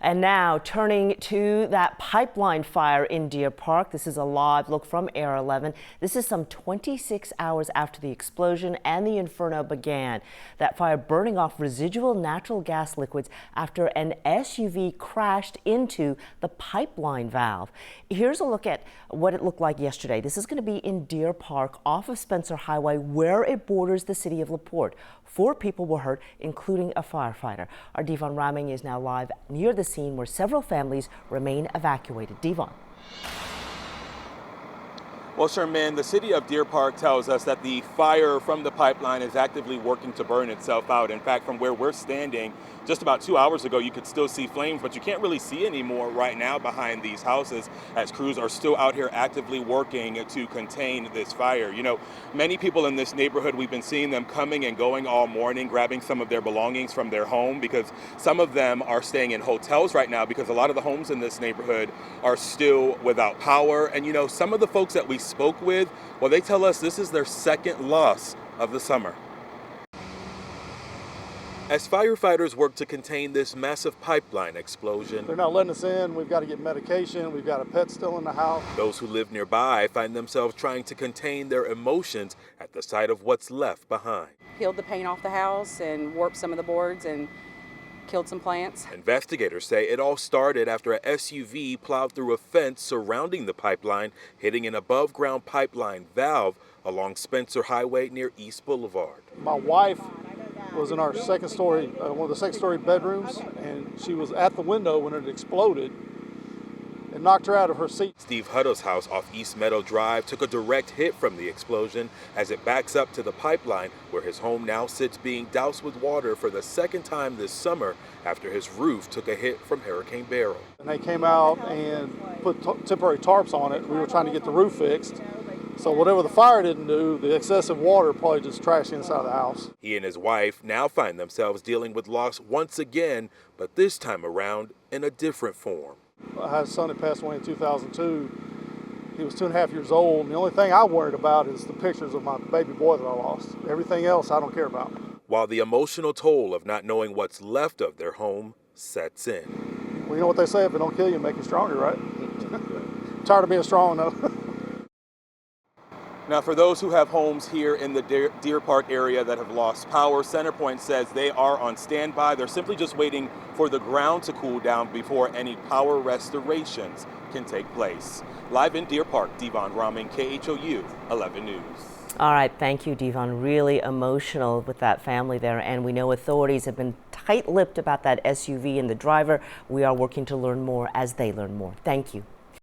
And now turning to that pipeline fire in Deer Park. This is a live look from Air 11. This is some 26 hours after the explosion and the inferno began. That fire burning off residual natural gas liquids after an SUV crashed into the pipeline valve. Here's a look at what it looked like yesterday. This is going to be in Deer Park off of Spencer Highway where it borders the city of LaPorte. 4 people were hurt, including a firefighter. Our Devon Raming is now live near the scene where several families remain evacuated. Devon. Well, Sherman, the city of Deer Park tells us that the fire from the pipeline is actively working to burn itself out. In fact, from where we're standing, just about 2 hours ago, you could still see flames, but you can't really see any more right now behind these houses as crews are still out here actively working to contain this fire. You know, many people in this neighborhood, we've been seeing them coming and going all morning, grabbing some of their belongings from their home because some of them are staying in hotels right now because a lot of the homes in this neighborhood are still without power. And, you know, some of the folks that we spoke with, well, they tell us this is their second loss of the summer. As firefighters work to contain this massive pipeline explosion, they're not letting us in. We've got to get medication. We've got a pet still in the house. Those who live nearby find themselves trying to contain their emotions at the sight of what's left behind. Peeled the paint off the house and warped some of the boards and killed some plants. Investigators say it all started after a SUV plowed through a fence surrounding the pipeline, hitting an above-ground pipeline valve along Spencer Highway near East Boulevard. My wife was in our second story, one of the second story bedrooms, and she was at the window when it exploded and knocked her out of her seat. Steve Hutto's house off East Meadow Drive took a direct hit from the explosion as it backs up to the pipeline where his home now sits being doused with water for the second time this summer after his roof took a hit from Hurricane Beryl. And they came out and put temporary tarps on it. We were trying to get the roof fixed. So whatever the fire didn't do, the excessive water probably just trashed inside the house. He and his wife now find themselves dealing with loss once again, but this time around in a different form. I had a son that passed away in 2002. He was 2.5 years old, and the only thing I worried about is the pictures of my baby boy that I lost. Everything else I don't care about. While the emotional toll of not knowing what's left of their home sets in. Well, you know what they say, if it don't kill you, make you stronger, right? I'm tired of being strong though. Now, for those who have homes here in the Deer Park area that have lost power, CenterPoint says they are on standby. They're simply just waiting for the ground to cool down before any power restorations can take place. Live in Deer Park, Devon Raming, KHOU 11 News. All right, thank you, Devon. Really emotional with that family there, and we know authorities have been tight-lipped about that SUV and the driver. We are working to learn more as they learn more. Thank you.